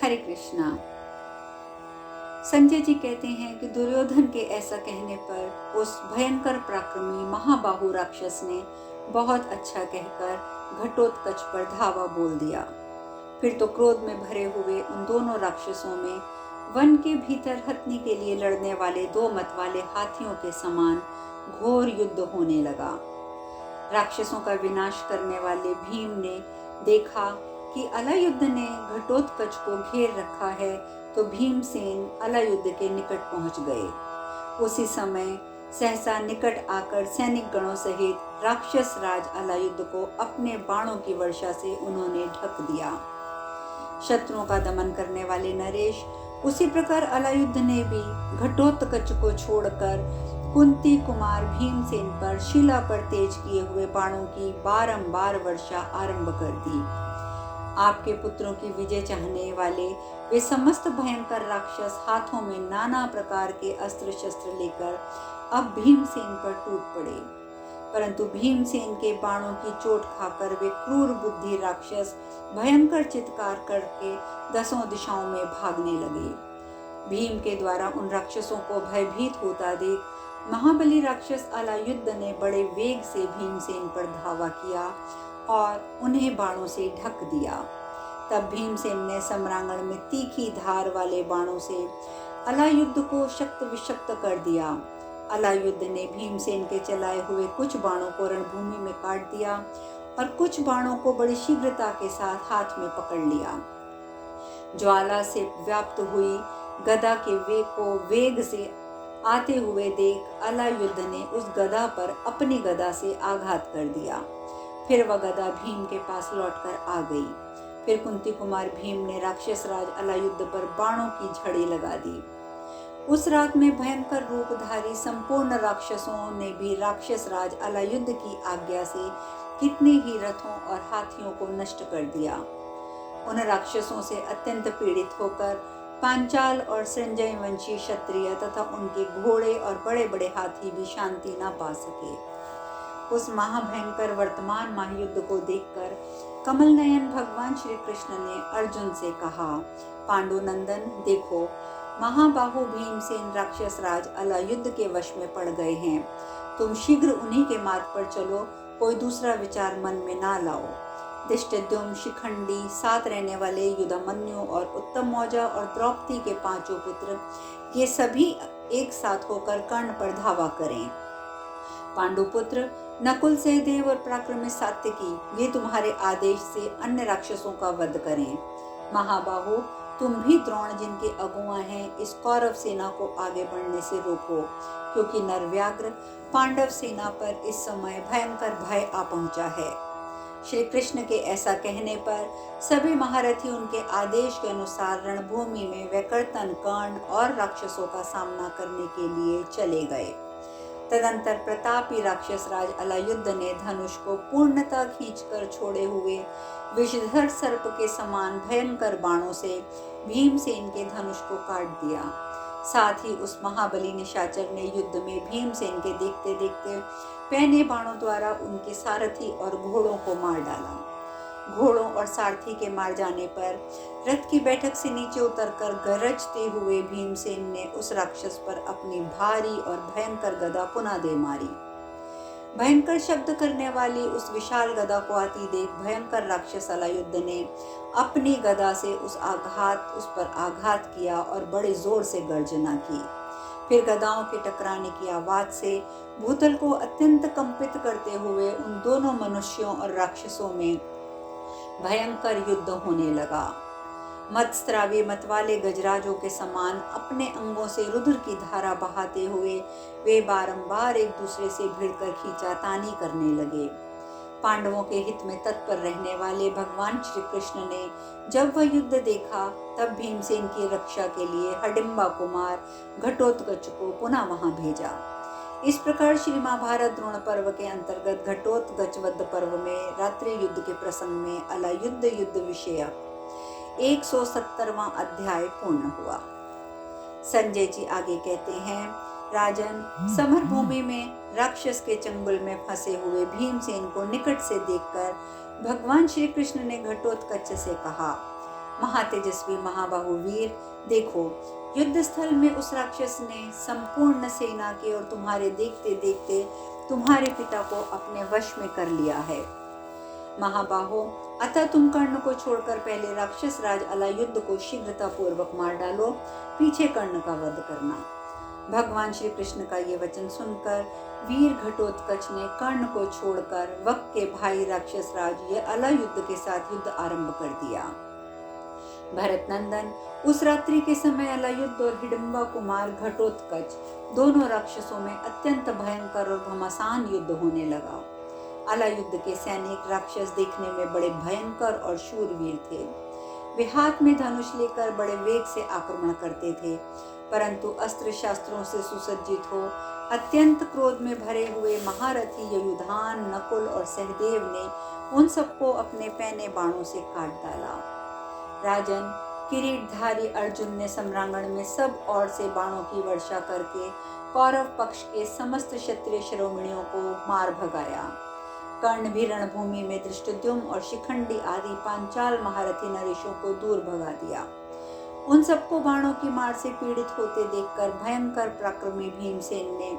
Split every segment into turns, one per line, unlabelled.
हरे कृष्णा। संजय जी कहते हैं कि दुर्योधन के ऐसा कहने पर उस भयंकर पराक्रमी महाबाहु राक्षस ने बहुत अच्छा कहकर घटोत्कच पर धावा बोल दिया। फिर तो क्रोध में भरे हुए उन दोनों राक्षसों में वन के भीतर हथनी के लिए लड़ने वाले दो मत वाले हाथियों के समान घोर युद्ध होने लगा। राक्षसों का विनाश करने वाले भीम ने देखा कि अलायुद्ध ने घटोत्कच को घेर रखा है, तो भीमसेन अलायुद्ध के निकट पहुंच गए। उसी समय सहसा निकट आकर सैनिक गणों सहित राक्षस राज अलायुद्ध को अपने बाणों की वर्षा से उन्होंने ढक दिया। शत्रुओं का दमन करने वाले नरेश उसी प्रकार अलायुद्ध ने भी घटोत्कच को छोड़कर कुंती कुमार भीमसेन पर शिला पर तेज किए हुए बाणों की बारंबार वर्षा आरंभ कर दी। आपके पुत्रों की विजय चाहने वाले वे समस्त भयंकर राक्षस हाथों में नाना प्रकार के अस्त्र शस्त्र लेकर अब भीमसेन पर टूट पड़े, परंतु भीमसेन के बाणों की चोट खाकर वे क्रूर बुद्धि राक्षस भयंकर चित्कार करके दसों दिशाओं में भागने लगे। भीम के द्वारा उन राक्षसों को भयभीत होता देख महाबली राक्षस अलायुद्ध ने बड़े वेग से भीमसेन पर धावा किया और उन्हें बाणों से ढक दिया। तब भीमसेन ने सम्रांगण में तीखी धार वाले बाणों से अलायुद्ध को शक्त विशक्त कर दिया। अलायुद्ध ने भीमसेन के चलाए हुए कुछ बाणों को रणभूमि में काट दिया और कुछ बाणों को बड़ी शीघ्रता के साथ हाथ में पकड़ लिया। ज्वाला से व्याप्त हुई गदा के वेग को वेग से आते हुए देख अलायुद्ध ने उस गदा पर अपनी गदा से आघात कर दिया। फिर वह गदा भीम के पास लौटकर आ गई। फिर कुंती कुमार भीम ने राक्षस राज अलायुद्ध पर बाणों की झड़ी लगा दी। उस रात में भयंकर रूपधारी संपूर्ण राक्षसों ने भी राक्षस राज अलायुद्ध की आज्ञा से कितने ही रथों और हाथियों को नष्ट कर दिया। उन राक्षसों से अत्यंत पीड़ित होकर पांचाल और संजय वंशी क्षत्रिय तथा उनके घोड़े और बड़े बड़े हाथी भी शांति न पा सके। उस महाभयंकर वर्तमान महायुद्ध को देखकर कमल नयन भगवान श्री कृष्ण ने अर्जुन से कहा, पांडुनंदन देखो, महाबाहु भीमसेन राक्षस राज अलायुद्ध के वश में पड़ गए हैं। तुम शीघ्र उन्हीं के मार्ग पर चलो, कोई दूसरा विचार मन में ना लाओ। धृष्टद्युम्न, शिखंडी, साथ रहने वाले युधामन्यु और उत्तम मौजा और द्रौपदी के पांचों पुत्र, ये सभी एक साथ होकर कर्ण पर धावा करें। पांडुपुत्र नकुल, सहदेव और पराक्रमी सात्यकी, ये तुम्हारे आदेश से अन्य राक्षसों का वध करें। महाबाहु, तुम भी द्रोण जिनके अगुआ हैं, इस कौरव सेना को आगे बढ़ने से रोको, क्योंकि नरव्याघ्र पांडव सेना पर इस समय भयंकर भय आ पहुंचा है। श्री कृष्ण के ऐसा कहने पर सभी महारथी उनके आदेश के अनुसार रणभूमि में वैकर्तन, कर्ण और राक्षसों का सामना करने के लिए चले गए। तदंतर प्रतापी राक्षस राज अलायुद्ध ने धनुष को पूर्णतः खींचकर छोड़े हुए विषधर सर्प के समान भयंकर बाणों से भीमसेन के धनुष को काट दिया। साथ ही उस महाबली निशाचर ने युद्ध में भीमसेन के देखते देखते पहने बाणों द्वारा उनके सारथी और घोड़ों को मार डाला। घोड़ों और सारथी के मार जाने पर रथ की बैठक से नीचे उतरकर गरजते हुए भीमसेन ने उस राक्षस पर अपनी भारी और भयंकर गदा पुनः दे मारी। भयंकर शब्द करने वाली उस विशाल गदा को आती देख भयंकर राक्षस अलायुद्ध ने अपनी गदा से उस पर आघात किया और बड़े जोर से गर्जना की। फिर गदाओं के टकराने की आवाज से भूतल को अत्यंत कंपित करते हुए उन दोनों मनुष्यों और राक्षसों में भयंकर युद्ध होने लगा। मत्स्रावी मतवाले गजराजों के समान अपने अंगों से रुधिर की धारा बहाते हुए वे बारंबार एक दूसरे से भिड़कर खींचातानी करने लगे। पांडवों के हित में तत्पर रहने वाले भगवान श्री कृष्ण ने जब वह युद्ध देखा, तब भीमसेन की रक्षा के लिए हडिम्बा कुमार घटोत्कच को पुनः वहां भेजा। इस प्रकार श्री महाभारत द्रोण पर्व के अंतर्गत घटोत्कच वध पर्व में रात्रि युद्ध के प्रसंग में अलायुद्ध युद्ध विषयक 170वां अध्याय पूर्ण हुआ। संजय जी आगे कहते हैं, राजन, समर भूमि में राक्षस के चंगुल में फंसे हुए भीमसेन को निकट से देखकर भगवान श्री कृष्ण ने घटोत्कच से कहा, महातेजस्वी महाबाहु वीर, देखो युद्ध स्थल में उस राक्षस ने संपूर्ण सेना के और तुम्हारे देखते देखते तुम्हारे पिता को अपने वश में कर लिया है। महाबाहो, अतः तुम कर्ण को छोड़कर पहले राक्षस राज अलायुद्ध को शीघ्रता पूर्वक मार डालो, पीछे कर्ण का वध करना। भगवान श्री कृष्ण का ये वचन सुनकर वीर घटोत्कच ने कर्ण को छोड़कर वक के भाई राक्षस राज ये अलायुद्ध के साथ युद्ध आरंभ कर दिया। भरत नंदन, उस रात्रि के समय अलायुद्ध और हिडिंबा कुमार घटोत्कच दोनों राक्षसों में अत्यंत भयंकर और घमासान युद्ध होने लगा। अलायुद्ध के सैनिक राक्षस देखने में बड़े भयंकर और शूरवीर थे। वे हाथ में धनुष लेकर बड़े वेग से आक्रमण करते थे, परंतु अस्त्र शास्त्रों से सुसज्जित हो अत्यंत क्रोध में भरे हुए महारथी युधान, नकुल और सहदेव ने उन सबको अपने पैने बाणों से काट डाला। राजन, किरीटधारी अर्जुन ने सम्रांगण में सब ओर से बाणों की वर्षा करके कौरव पक्ष के समस्त क्षत्रिय शिरोमणियों को मार भगाया। कर्ण भी रणभूमि में धृष्टद्युम्न और शिखंडी आदि पांचाल महारथी नरेशों को दूर भगा दिया। उन सबको बाणों की मार से पीड़ित होते देखकर भयंकर पराक्रमी भीमसेन ने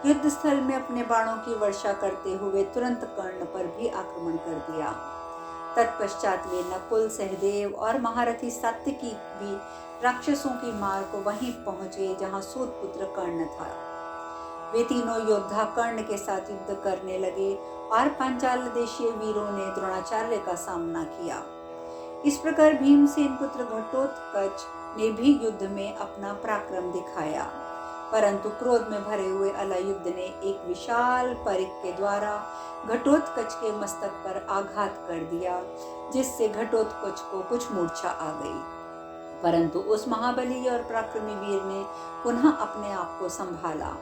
युद्ध स्थल में अपने बाणों की वर्षा करते हुए तुरंत कर्ण पर भी आक्रमण कर दिया। तत्पश्चात वे नकुल, सहदेव और महारथी सात्विकी भी राक्षसों की मार को वहीं पहुंचे जहां सूतपुत्र कर्ण था। वे तीनों योद्धा कर्ण के साथ युद्ध करने लगे और पांचाल देशीय वीरों ने द्रोणाचार्य का सामना किया। इस प्रकार भीमसेन पुत्र घटोत्कच ने भी युद्ध में अपना पराक्रम दिखाया, परंतु क्रोध में भरे हुए अलायुद्ध ने एक विशाल परिघ के द्वारा घटोत्कच के मस्तक पर आघात कर दिया, जिससे घटोत्कच को कुछ मूर्छा आ गई। परंतु उस महाबली और पराक्रमी वीर ने पुनः अपने आप को संभाला।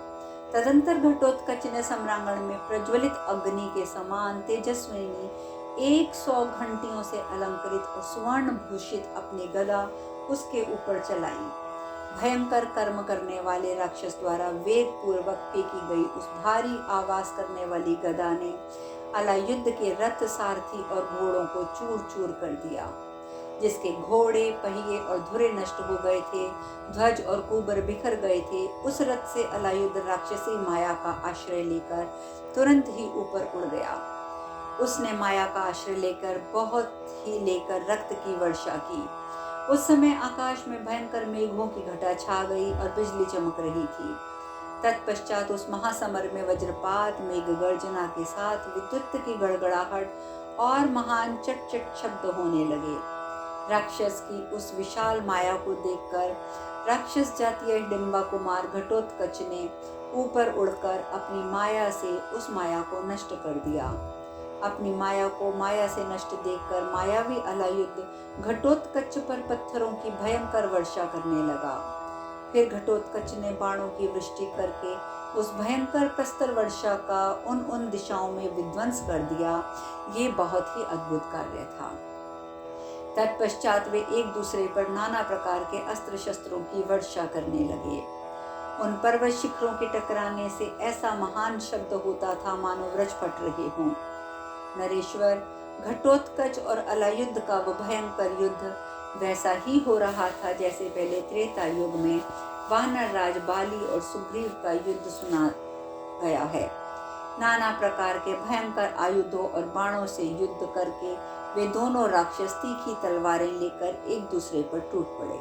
तदंतर घटोत्कच ने सम्रांगण में प्रज्वलित अग्नि के समान तेजस्विनी 100 घंटियों से अलंकृत और सुवर्ण भूषित अपनी गदा उसके ऊपर चलाई। भयंकर कर्म करने वाले राक्षस द्वारा वेग पूर्वक फेंकी गई उस भारी आवाज करने वाली गदा ने अलायुद्ध के रथ, सारथी और घोड़ों को चूर चूर कर दिया, जिसके घोड़े, पहिए और धुरे नष्ट हो गए थे, ध्वज और कुबर बिखर गए थे। उस रथ से अलायुद्ध राक्षसी माया का आश्रय लेकर तुरंत ही ऊपर उड़ गया। उसने माया का आश्रय लेकर रक्त की वर्षा की। उस समय आकाश में भयंकर मेघों की घटा छा गई और बिजली चमक रही थी। तत्पश्चात उस महासमर में वज्रपात, मेघ गर्जना के साथ विद्युत की गड़गड़ाहट और महान चट-चट शब्द होने लगे। राक्षस की उस विशाल माया को देखकर राक्षस जातीय हिडिंबा कुमार घटोत्कच ने ऊपर उड़कर अपनी माया से उस माया को नष्ट कर दिया। अपनी माया को माया से नष्ट देखकर मायावी अलायुद्ध घटोत्कच पर पत्थरों की भयंकर वर्षा करने लगा। फिर घटोत्कच ने बाणों की वृष्टि करके उस भयंकर प्रस्तर वर्षा का उन दिशाओं में विध्वंस कर दिया। ये बहुत ही अद्भुत कार्य था। तत्पश्चात वे एक दूसरे पर नाना प्रकार के अस्त्र शस्त्रों की वर्षा करने लगे। उन पर्वत शिखरों के टकराने से ऐसा महान शब्द होता था मानो वृक्ष फट रहे हों। नरेश्वर, घटोत्कच और अलायुद्ध का वो भयंकर युद्ध वैसा ही हो रहा था जैसे पहले त्रेता युग में वानर राज बाली और सुग्रीव का युद्ध सुना गया है। नाना प्रकार के भयंकर आयुधों और बाणों से युद्ध करके वे दोनों राक्षस तीखी तलवारें लेकर एक दूसरे पर टूट पड़े।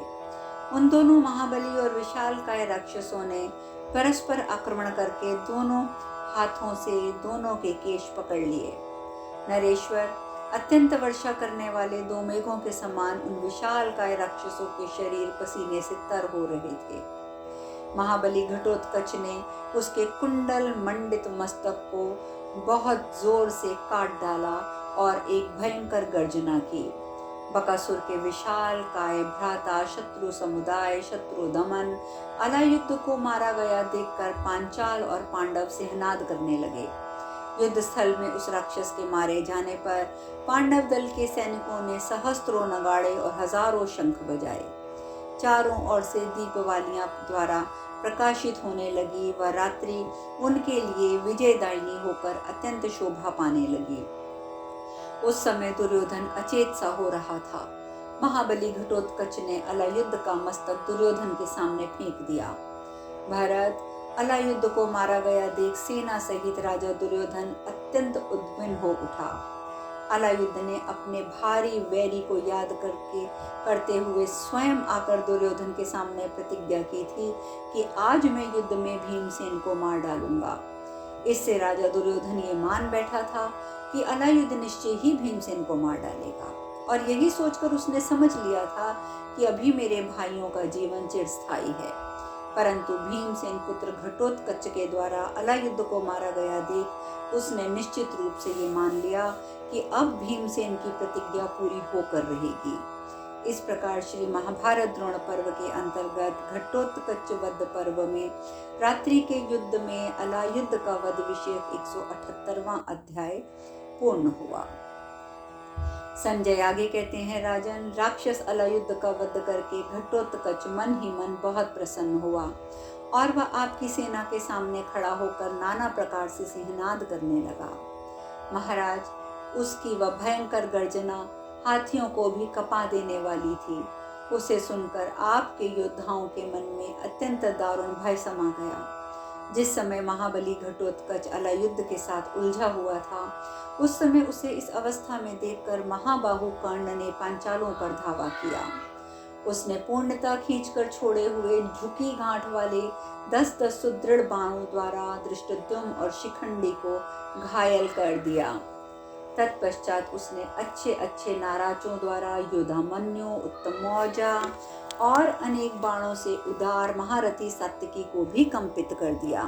उन दोनों महाबली और विशालकाय राक्षसों ने परस्पर आक्रमण करके दोनों हाथों से दोनों के केश पकड़ लिए। नरेश्वर, अत्यंत वर्षा करने वाले दो मेघों के समान उन विशालकाय राक्षसों के शरीर पसीने से तर हो रहे थे। महाबली घटोत्कच ने उसके कुंडल मंडित मस्तक को बहुत जोर से काट डाला और एक भयंकर गर्जना की। बकासुर के विशाल काय भ्राता शत्रु समुदाय शत्रु दमन अलायुद्ध को मारा गया देखकर पांचाल और पांडव सिंहनाद करने लगे। युद्ध स्थल में उस राक्षस के मारे जाने पर पांडव दल के सैनिकों ने सहस्त्रों नगाड़े और हजारों शंख बजाए। चारों ओर से दीपवालियां द्वारा प्रकाशित होने लगी। वह रात्रि उनके लिए विजयदायिनी होकर अत्यंत शोभा पाने लगी। उस समय दुर्योधन अचेत सा हो रहा था। महाबली घटोत्कच ने अलायुद्ध का मस्तक दुर्योधन के सामने फेंक दिया। भरत, अलायुद्ध को मारा गया देख सेना सहित राजा दुर्योधन अत्यंत उद्विग्न हो उठा। अलायुद्ध ने अपने भारी वैरी को याद करते हुए स्वयं आकर दुर्योधन के सामने प्रतिज्ञा की थी कि आज मैं युद्ध में भीमसेन को मार डालूंगा। इससे राजा दुर्योधन ये मान बैठा था कि अलायुद्ध निश्चय ही भीमसेन को मार डालेगा, और यही सोचकर उसने समझ लिया था कि अभी मेरे भाइयों का जीवन चिरस्थायी है। परंतु भीमसेन पुत्र घटोत्कच के द्वारा अलायुद्ध को मारा गया देख उसने निश्चित रूप से ये मान लिया कि अब भीमसेन की प्रतिज्ञा पूरी होकर रहेगी। इस प्रकार श्री महाभारत द्रोण पर्व के अंतर्गत घटोत्कच वध पर्व में रात्रि के युद्ध में अलायुद्ध का वध विषयक 178वां अध्याय पूर्ण हुआ। संजय आगे कहते हैं, राजन, राक्षस अलायुद्ध का वध करके घटोत्कच मन ही मन बहुत प्रसन्न हुआ और वह आपकी सेना के सामने खड़ा होकर नाना प्रकार से सिंहनाद करने लगा। महाराज, उसकी वह भयंकर गर्जना हाथियों को भी कपा देने वाली थी। उसे सुनकर आपके योद्धाओं के मन में अत्यंत दारुण भय समा गया। जिस समय महाबली घटोत्कच अलायुद्ध के साथ उलझा हुआ था, उस समय उसे इस अवस्था में देखकर महाबाहु कर्ण ने पांचालों पर धावा किया। उसने पूर्णता खींचकर छोड़े हुए झुकी गांठ वाले 10-10 सुदृढ़ बाणों द्वारा धृष्टद्युम्न और शिखंडी को घायल कर दिया। तत्पश्चात उसने अच्छे अच्छे नाराजों द्वारा युधामन्यु, उत्तमौजा और अनेक बाणों से उदार महारथी सात्विकी को भी कंपित कर दिया।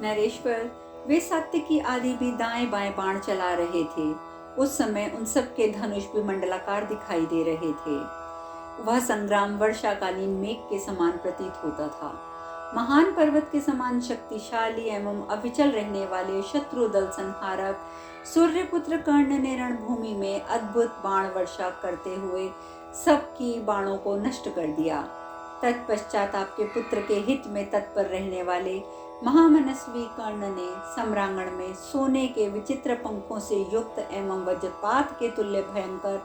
नरेश्वर, वे सात्विकी आदि भी दाएं बाएं बाण चला रहे थे। उस समय उन सब के धनुष भी मंडलाकार दिखाई दे रहे थे। वह संग्राम वर्षाकालीन मेघ के समान प्रतीत होता था। महान पर्वत के समान शक्तिशाली एवं अविचल रहने वाले शत्रु दल संहारक सूर्यपुत्र कर्ण ने रणभूमि में अद्भुत बाण वर्षा करते हुए सबकी बाणों को नष्ट कर दिया। तत्पश्चात आपके पुत्र के हित में तत्पर रहने वाले महामनस्वी कर्ण ने सम्रांगण में सोने के विचित्र पंखों से युक्त एवं वज्रपात के तुल्य भयंकर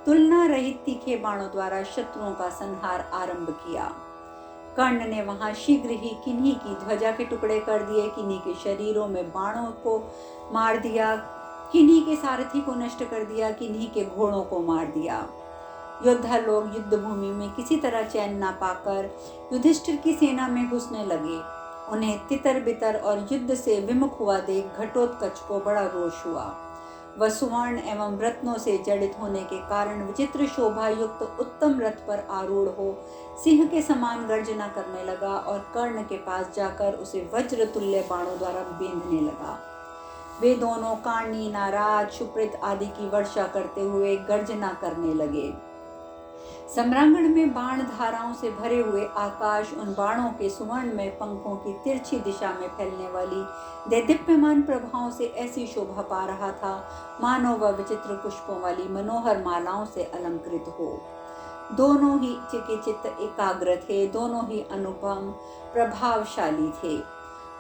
तुलना रहित तीखे बाणों द्वारा शत्रुओं का संहार आरंभ किया। कर्ण ने वहां शीघ्र ही किन्हीं की ध्वजा के टुकड़े कर दिए, किन्हीं के शरीरों में बाणों को मार दिया, किन्हीं के सारथी को नष्ट कर दिया, किन्हीं के घोड़ों को मार दिया। योद्धा लोग युद्ध भूमि में किसी तरह चैन न पाकर युधिष्ठिर की सेना में घुसने लगे। उन्हें तितर बितर और युद्ध से विमुख हुआ देख घटोत्कच को बड़ा रोष हुआ। वह सुवर्ण एवं रत्नों से जड़ित होने के कारण विचित्र शोभा युक्त उत्तम रथ पर आरूढ़ हो सिंह के समान गर्जना करने लगा और कर्ण के पास जाकर उसे वज्र तुल्य बाणों द्वारा बेंधने लगा। वे दोनों काणी, नाराज, सुप्रित आदि की वर्षा करते हुए गर्जना करने लगे। सम्रांगण में बाण धाराओं से भरे हुए आकाश उन बाणों के सुवर्णमय पंखों की तिरछी दिशा में फैलने वाली दैदीप्यमान प्रभाओं से ऐसी शोभा पा रहा था मानो वह विचित्र पुष्पों वाली मनोहर मालाओं से अलंकृत हो। दोनों ही चिकिचित एकाग्र थे, दोनों ही अनुपम प्रभावशाली थे।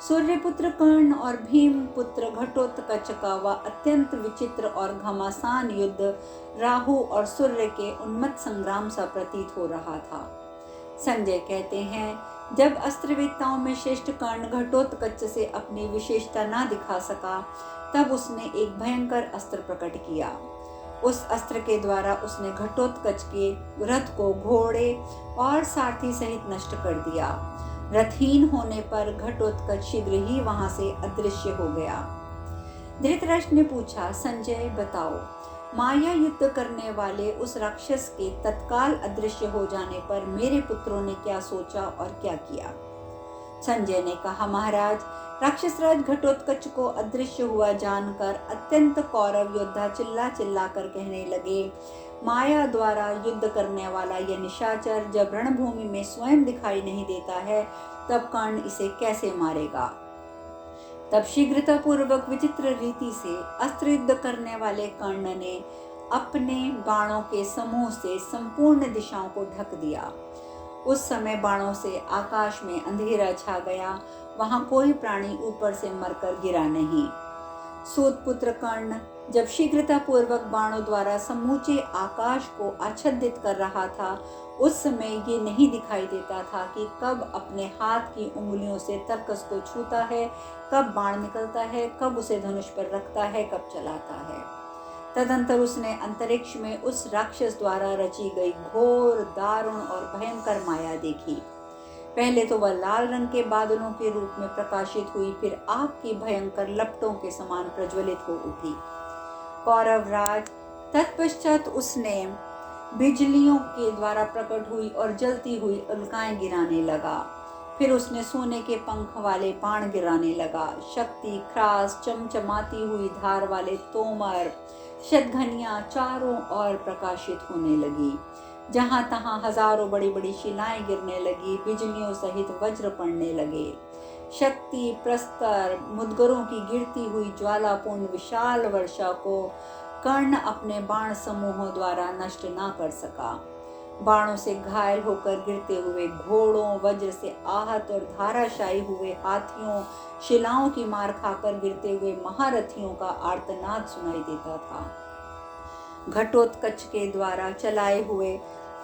सूर्यपुत्र कर्ण और भीम पुत्र घटोत्कच का वह अत्यंत विचित्र और घमासान युद्ध राहु और सूर्य के उन्मत्त संग्राम सा प्रतीत हो रहा था। संजय कहते हैं, जब अस्त्रवेत्ताओं में श्रेष्ठ कर्ण घटोत्कच से अपनी विशेषता न दिखा सका, तब उसने एक भयंकर अस्त्र प्रकट किया। उस अस्त्र के द्वारा उसने घटोत्कच के रथ को घोड़े और सारथी सहित नष्ट कर दिया। रथहीन होने पर घटोत्कच शीघ्र ही वहां से अदृश्य हो गया। धृतराष्ट्र ने पूछा, संजय बताओ, माया युद्ध करने वाले उस राक्षस के तत्काल अदृश्य हो जाने पर मेरे पुत्रों ने क्या सोचा और क्या किया? संजय ने कहा, महाराज, राक्षसराज घटोत्कच को अदृश्य हुआ जानकर अत्यंत कौरव योद्धा चिल्ला चिल्ला कर कहने लगे, माया द्वारा युद्ध करने वाला यह निशाचर जब रणभूमि में स्वयं दिखाई नहीं देता है, तब कर्ण इसे कैसे मारेगा? तब शीघ्रता पूर्वक विचित्र रीति से अस्त्र युद्ध करने वाले कर्ण ने अपने बाणों के समूह से संपूर्ण दिशाओं को ढक दिया। उस समय बाणों से आकाश में अंधेरा छा गया, वहां कोई प्राणी ऊपर से मरकर गिरा नहीं। सूत पुत्र कर्ण जब शीघ्रतापूर्वक बाणों द्वारा समूचे आकाश को आच्छादित कर रहा था, उस समय ये नहीं दिखाई देता था कि कब अपने हाथ की उंगलियों से तरकस को छूता है, कब बाण निकलता है, कब उसे धनुष पर रखता है, कब चलाता है। तदंतर उसने अंतरिक्ष में उस राक्षस द्वारा रची गई घोर, दारुण और भयंकर माया देखी। पहले तो वह लाल रंग के बादलों के रूप में प्रकाशित हुई, फिर आग की भयंकर लपटों के समान प्रज्वलित हो उठी। कौरव राज तत्पश्चात उसने बिजलियों के द्वारा प्रकट हुई और जलती हुई उल्काएं गिराने लगा। फिर उसने सोने के पंख वाले बाण गिराने लगा। शक्ति, ख्रास, चमचमाती हुई धार वाले तोमर, शतघनियां चारों ओर प्रकाशित होने लगी। जहां तहां हजारों बड़ी बड़ी शिलाएं गिरने लगी, बिजलियों सहित वज्र पड़ने लगे। शक्ति, प्रस्तर, मुदगरों की गिरती हुई ज्वालापूर्ण विशाल वर्षा को कर्ण अपने बाण समूहों द्वारा नष्ट ना कर सका। बाणों से घायल होकर गिरते हुए घोड़ों, वज्र से आहत और धाराशायी हुए हाथियों, शिलाओं की मार खाकर गिरते हुए महारथियों का आर्तनाद सुनाई देता था। घटोत्कच के द्वारा चलाए हुए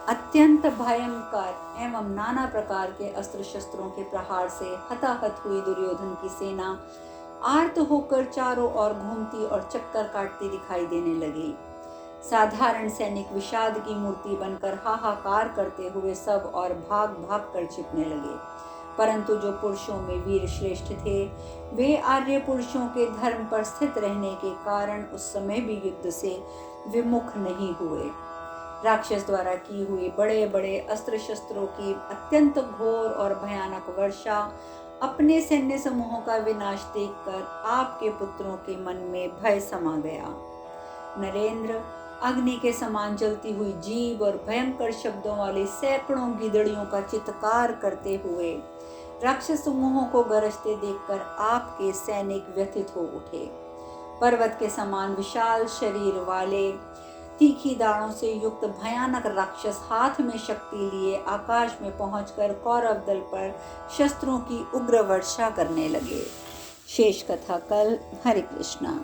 अत्यंत भयंकर एवं नाना प्रकार के अस्त्र शस्त्रों के प्रहार से हताहत हुई दुर्योधन की सेना आर्त होकर चारों ओर घूमती और चक्कर काटती दिखाई देने लगी। साधारण सैनिक विषाद की मूर्ति बनकर हाहाकार करते हुए सब और भाग भाग कर छिपने लगे, परंतु जो पुरुषों में वीर श्रेष्ठ थे, वे आर्य पुरुषों के धर्म पर स्थित रहने के कारण उस समय भी युद्ध से विमुख नहीं हुए। राक्षस द्वारा की हुई बड़े बड़े अस्त्र शस्त्रों की अत्यंत घोर और भयानक वर्षा, अपने सैन्य समूहों का विनाश देखकर आपके पुत्रों के मन में भय समा गया। नरेंद्र, अग्नि के समान जलती हुई जीभ और भयंकर शब्दों वाली सैकड़ों गिदड़ियों का चित्कार करते हुए राक्षस समूहों को गरजते देखकर आपके सैनिक व्यथित हो उठे। पर्वत के समान विशाल शरीर वाले, तीखी दाढ़ों से युक्त भयानक राक्षस हाथ में शक्ति लिए आकाश में पहुंचकर कौरव दल पर शस्त्रों की उग्र वर्षा करने लगे। शेष कथा कल। हरे कृष्णा।